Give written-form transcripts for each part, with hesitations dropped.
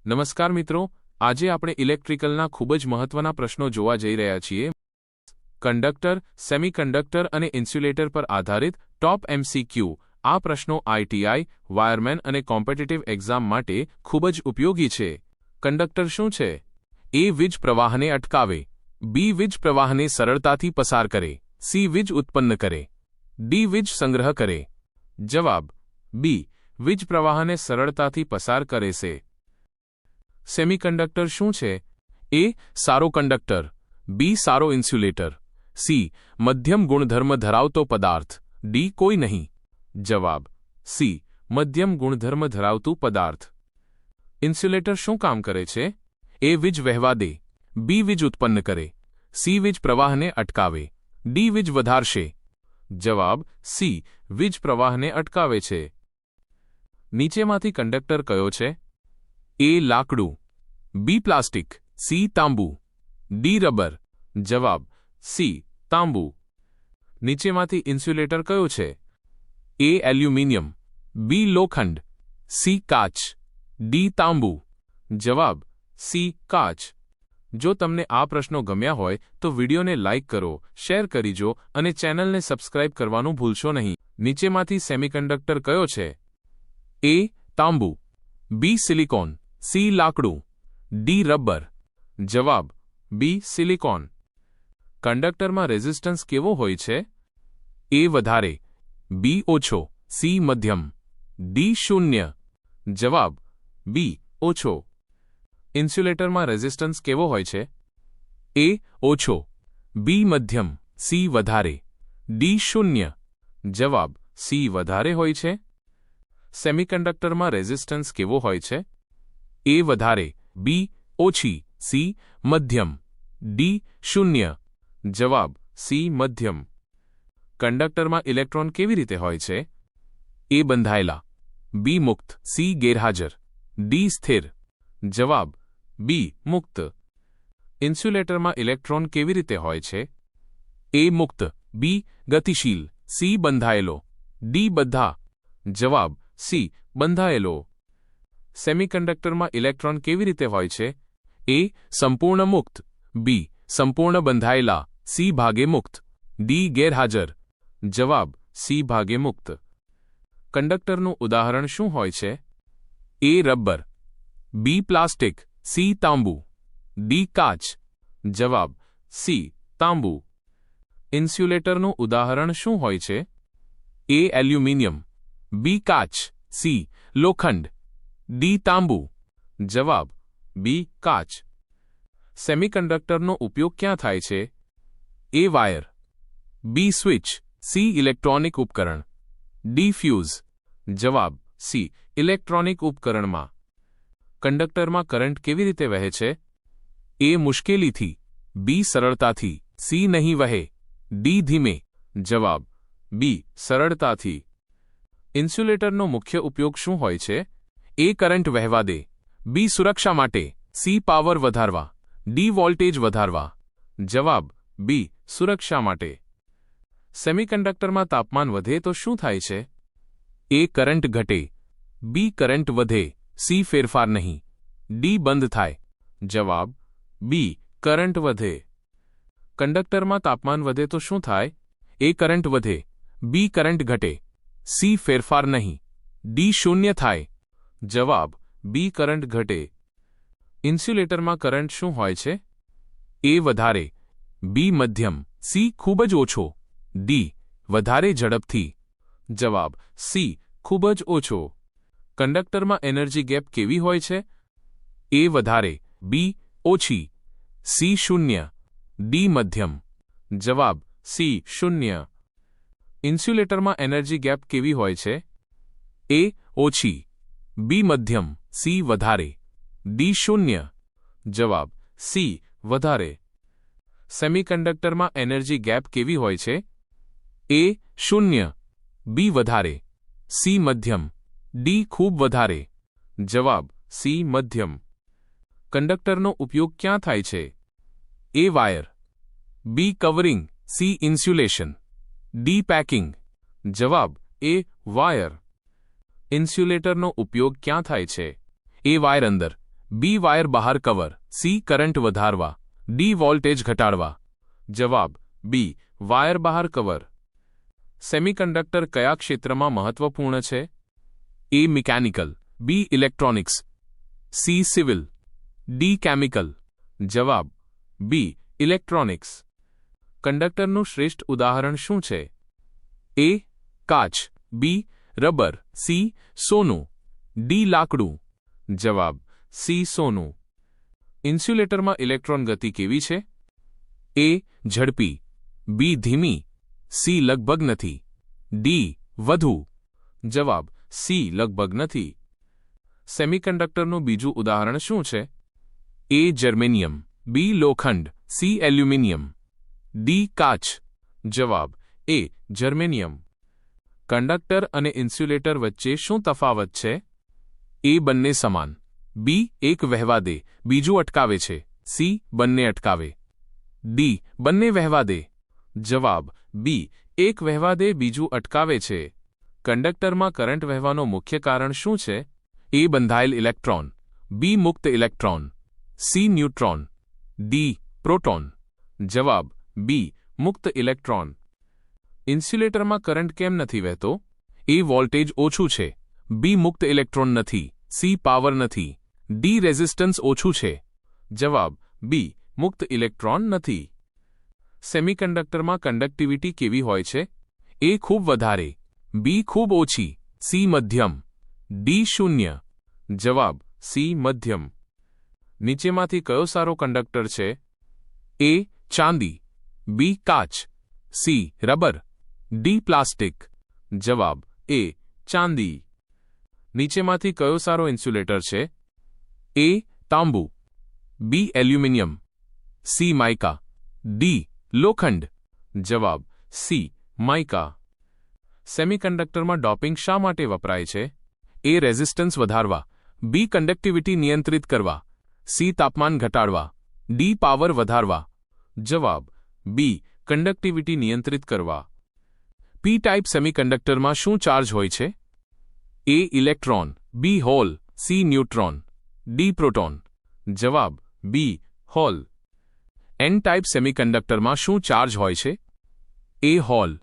નમસ્કાર મિત્રો, આજે આપણે ઇલેક્ટ્રિકલના ખૂબ જ મહત્વના પ્રશ્નો જોવા જઈ રહ્યા છીએ. કંડક્ટર, સેમિકન્ડક્ટર અને ઇન્સ્યુલેટર પર આધારિત ટોપ MCQ. આ પ્રશ્નો ITI, વાયરમેન અને કોમ્પિટિટિવ એક્ઝામ માટે ખૂબ જ ઉપયોગી છે. કંડક્ટર શું છે? A. વીજ પ્રવાહને અટકાવે. B. વીજ પ્રવાહને સરળતાથી પસાર કરે. C. વીજ ઉત્પન્ન કરે. D. વીજ સંગ્રહ કરે. જવાબ B. વીજ પ્રવાહને સરળતાથી પસાર કરે છે. સેમિકન્ડક્ટર શું છે? A. સારો કંડક્ટર. B. સારો ઇન્સ્યુલેટર. C. મધ્યમ ગુણધર્મ ધરાવતો પદાર્થ. D. કોઈ નહીં. જવાબ C. મધ્યમ ગુણધર્મ ધરાવતું પદાર્થ. ઇન્સ્યુલેટર શું કામ કરે છે? A. વીજ વહેવા દે. B. વીજ ઉત્પન્ન કરે. C. વીજ પ્રવાહને અટકાવે. D. વીજ વધારશે. જવાબ C. વીજ પ્રવાહને અટકાવે છે. નીચેમાંથી કંડક્ટર કયો છે? A. લાકડું. B. પ્લાસ્ટિક. C. તાંબુ. D. રબર. જવાબ C. તાંબુ. નીચેમાંથી ઇન્સ્યુલેટર કયો છે? A. એલ્યુમિનિયમ. B. લોખંડ. C. કાચ. D. તાંબુ. જવાબ C. કાચ. જો તમને આ પ્રશ્નો ગમ્યા હોય તો વિડીયોને લાઇક કરો, શેર કરીજો અને ચેનલને સબસ્ક્રાઇબ કરવાનું ભૂલશો નહીં. નીચેમાંથી સેમિકન્ડક્ટર કયો છે? A. તાંબુ. B. સિલિકોન. C. લાકડું. D. રબર. જવાબ B. સિલિકોન. કંડક્ટરમાં રેઝિસ્ટન્સ કેવો હોય છે? A. વધારે. B. ઓછો. C. મધ્યમ. D. શૂન્ય. જવાબ B. ઓછો. ઇન્સ્યુલેટરમાં રેઝિસ્ટન્સ કેવો હોય છે? A. ઓછો. B. મધ્યમ. C. વધારે. D. શૂન્ય. જવાબ C. વધારે હોય છે. સેમિકન્ડક્ટરમાં રેઝિસ્ટન્સ કેવો હોય છે? A. વધારે. B. ઓછી. C. મધ્યમ. D. શૂન્ય. જવાબ C. મધ્યમ. કંડક્ટરમાં ઇલેક્ટ્રોન કેવી રીતે હોય છે? A. બંધાયેલા. B. મુક્ત. C. ગેરહાજર. D. સ્થિર. જવાબ B. મુક્ત. ઇન્સ્યુલેટરમાં ઇલેક્ટ્રોન કેવી રીતે હોય છે? A. મુક્ત. B. ગતિશીલ. C. બંધાયેલો. D. બધા. જવાબ C. બંધાયેલો. સેમિકન્ડક્ટરમાં ઇલેક્ટ્રોન કેવી રીતે હોય છે? A. સંપૂર્ણ મુક્ત. B. સંપૂર્ણ બંધાયેલા. C. ભાગે મુક્ત. D. ગેરહાજર. જવાબ C. ભાગે મુક્ત. કંડક્ટરનું ઉદાહરણ શું હોય છે? A. Rubber. B. Plastic. C. તાંબુ. D. કાચ. જવાબ C. તાંબુ. ઇન્સ્યુલેટરનું ઉદાહરણ શું હોય છે? A. એલ્યુમિનિયમ. B. કાચ. C. લોખંડ. D. તાંબુ. જવાબ B. કાચ. સેમિકન્ડક્ટરનો ઉપયોગ ક્યાં થાય છે? A. Wire. B. Switch. C. Electronic ઉપકરણ. D. ફ્યુઝ. જવાબ C. ઇલેક્ટ્રોનિક ઉપકરણમાં. કંડક્ટરમાં કરંટ કેવી રીતે વહે છે? A. મુશ્કેલીથી. B. સરળતાથી. C. નહીં વહે. D. ધીમે. જવાબ B. સરળતાથી. ઇન્સ્યુલેટરનો મુખ્ય ઉપયોગ શું હોય છે? A. કરંટ વહેવા દે. B. સુરક્ષા માટે. C. પાવર વધારવા. D. વોલ્ટેજ વધારવા. જવાબ B. સુરક્ષા માટે. સેમિકન્ડક્ટરમાં તાપમાન વધે તો શું થાય છે? A. કરંટ ઘટે. B. કરંટ વધે. C. ફેરફાર નહીં. D. બંધ થાય. જવાબ B. કરંટ વધે. કંડક્ટરમાં તાપમાન વધે તો શું થાય? A. કરંટ વધે. B. કરંટ ઘટે. C. ફેરફાર નહીં. D. શૂન્ય થાય. જવાબ B. કરંટ ઘટે. ઇન્સ્યુલેટરમાં કરંટ શું હોય છે? A. વધારે. B. મધ્યમ. C. ખૂબ જ ઓછો. D. વધારે ઝડપથી. જવાબ C. ખૂબ જ ઓછો. કંડક્ટરમાં એનર્જી ગેપ કેવી હોય છે? A. વધારે. B. ઓછી. C. શૂન્ય. D. મધ્યમ. જવાબ C. શૂન્ય. ઇન્સ્યુલેટરમાં એનર્જી ગેપ કેવી હોય છે? A. ઓછી. B. મધ્યમ. C. વધારે. D. શૂન્ય. જવાબ C. વધારે. સેમિકન્ડક્ટરમાં એનર્જી ગેપ કેવી હોય છે? A. શૂન્ય. B. વધારે. C. મધ્યમ. D. ખૂબ વધારે. જવાબ C. મધ્યમ. કંડક્ટરનો ઉપયોગ ક્યાં થાય છે? A. Wire. B. Covering. C. Insulation. D. Packing. જવાબ A. વાયર. ઇન્સ્યુલેટરનો ઉપયોગ ક્યાં થાય છે? A. વાયર અંદર. બી વાયર બહાર કવર, સી કરંટ વધારવા, ડી વોલ્ટેજ ઘટાડવા. જવાબ બી વાયર બહાર કવર. સેમિકન્ડક્ટર કયા ક્ષેત્રમાં મહત્વપૂર્ણ છે? A mechanical, B electronics, C civil, D chemical. જવાબ બી ઇલેક્ટ્રોનિક્સ. કંડક્ટરનું શ્રેષ્ઠ ઉદાહરણ શું છે? એ કાચ, બી રબર, સી સોનું, ડી લાકડું. જવાબ સી સોનું. ઇન્સ્યુલેટરમાં ઇલેક્ટ્રોન ગતિ કેવી છે? એ ઝડપી, બી ધીમી, સી લગભગ નથી, ડી વધુ. જવાબ સી લગભગ નથી. સેમિકન્ડક્ટરનું બીજું ઉદાહરણ શું છે? એ જર્મેનિયમ, બી લોખંડ, સી એલ્યુમિનિયમ, ડી કાચ. જવાબ એ જર્મેનિયમ. કંડક્ટર અને ઇન્સ્યુલેટર વચ્ચે શું તફાવત છે? એ બંને સમાન, બી એક વહેવા દે, બીજું અટકાવે છે, સી બંને અટકાવે, ડી બંને વહેવા દે. જવાબ બી એક વહેવા દે, બીજું અટકાવે છે. કંડક્ટરમાં કરંટ વહેવાનું મુખ્ય કારણ શું છે? એ બંધાયેલ ઇલેક્ટ્રોન, બી મુક્ત electron, C neutron, D proton. જવાબ બી મુક્ત ઇલેક્ટ્રોન. ઇન્સ્યુલેટરમાં કરંટ કેમ નથી વહેતો? એ વોલ્ટેજ ઓછું છે, બી મુક્ત ઇલેક્ટ્રોન નથી, સી પાવર નથી, ડી રેઝિસ્ટન્સ ઓછું છે. જવાબ બી મુક્ત ઇલેક્ટ્રોન નથી. સેમિકન્ડક્ટરમાં કંડક્ટિવિટી કેવી હોય છે? એ ખૂબ વધારે, બી ખૂબ ઓછી, સી મધ્યમ, ડી શૂન્ય. જવાબ સી મધ્યમ. નીચેમાંથી કયો સારો કંડક્ટર છે? એ ચાંદી, બી કાચ, સી રબર, ડી પ્લાસ્ટિક. જવાબ એ ચાંદી. નીચેમાંથી કયો સારો ઇન્સ્યુલેટર છે? એ તાંબુ, B aluminium, C mica, D લોખંડ. જવાબ સી માઇકા. સેમિકન્ડક્ટરમાં ડોપિંગ શા માટે વપરાય છે? એ રેઝિસ્ટન્સ વધારવા, બી કંડક્ટિવિટી નિયંત્રિત કરવા, સી તાપમાન ઘટાડવા, ડી પાવર વધારવા. જવાબ બી કંડક્ટિવિટી નિયંત્રિત કરવા. પી ટાઈપ સેમિકન્ડક્ટરમાં શું ચાર્જ હોય છે? A electron, B hole, C neutron, D proton. જવાબ બી હોલ. એન ટાઈપ સેમિકન્ડક્ટરમાં શું ચાર્જ હોય છે? A hole,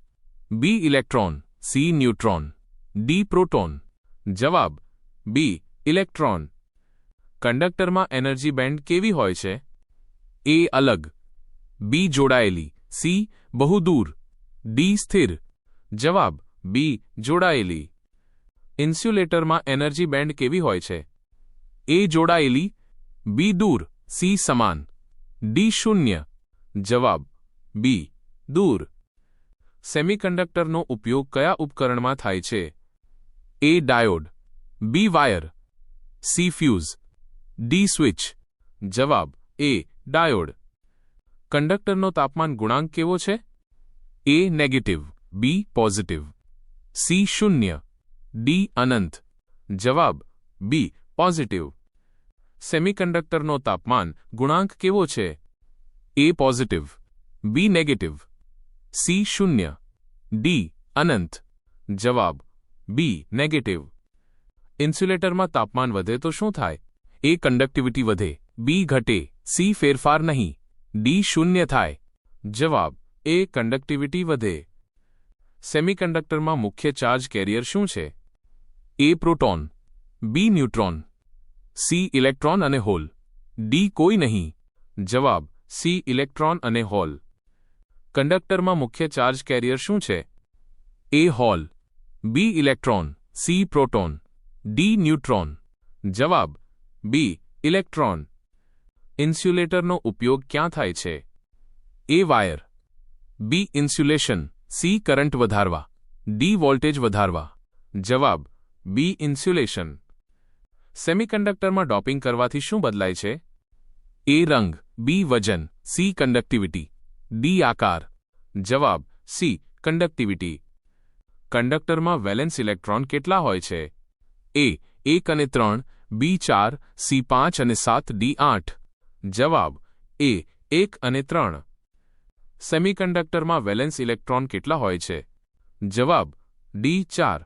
B electron, C neutron, D proton. જવાબ બી ઇલેક્ટ્રોન. કંડક્ટરમાં એનર્જી બેન્ડ કેવી હોય છે? એ અલગ, બી જોડાયેલી, સી બહુ દૂર, ડી સ્થિર. જવાબ બી જોડાયેલી. ઇન્સ્યુલેટરમાં એનર્જી બેન્ડ કેવી હોય છે? એ જોડાયેલી, બી દૂર, સી સમાન, ડી શૂન્ય. જવાબ બી દૂર. સેમિકન્ડક્ટરનો ઉપયોગ કયા ઉપકરણમાં થાય છે? A diode, B wire, C fuse, D switch. જવાબ એ ડાયોડ. કંડક્ટરનો તાપમાન ગુણાંક કેવો છે? A negative, B positive, C શૂન્ય, ડી અનંત. જવાબ બી પોઝિટિવ. સેમિકન્ડક્ટરનો તાપમાન ગુણાંક કેવો છે? A positive, B negative, C શૂન્ય, ડી અનંત. જવાબ બી નેગેટિવ. ઇન્સ્યુલેટરમાં તાપમાન વધે તો શું થાય? એ કંડક્ટિવિટી વધે, બી ઘટે, સી ફેરફાર નહીં, ડી શૂન્ય થાય. જવાબ એ કંડક્ટિવિટી વધે. સેમિકન્ડક્ટરમાં મુખ્ય ચાર્જ કેરિયર શું છે? A proton, B neutron, C electron અને હોલ, ડી કોઈ નહીં. જવાબ સી ઇલેક્ટ્રોન અને હોલ. કંડક્ટરમાં મુખ્ય ચાર્જ કેરિયર શું છે? A hole, B electron, C proton, D neutron. જવાબ બી ઇલેક્ટ્રોન. ઇન્સ્યુલેટરનો ઉપયોગ ક્યાં થાય છે? A wire, B insulation, C current વધારવા, ડી વોલ્ટેજ વધારવા. જવાબ બી ઇન્સ્યુલેશન. સેમિકન્ડક્ટરમાં ડોપિંગ કરવાથી શું બદલાય છે? એ રંગ, બી વજન, સી કંડક્ટિવિટી, ડી આકાર. જવાબ સી કંડક્ટિવિટી. કંડક્ટરમાં વેલેન્સ ઇલેક્ટ્રોન કેટલા હોય છે? એ 1 અને 3, બી 4, સી 5 અને 7, ડી 8. જવાબ એ 1 અને 3. સેમિકન્ડક્ટરમાં વેલેન્સ ઇલેક્ટ્રોન કેટલા હોય છે? જવાબ ડી 4.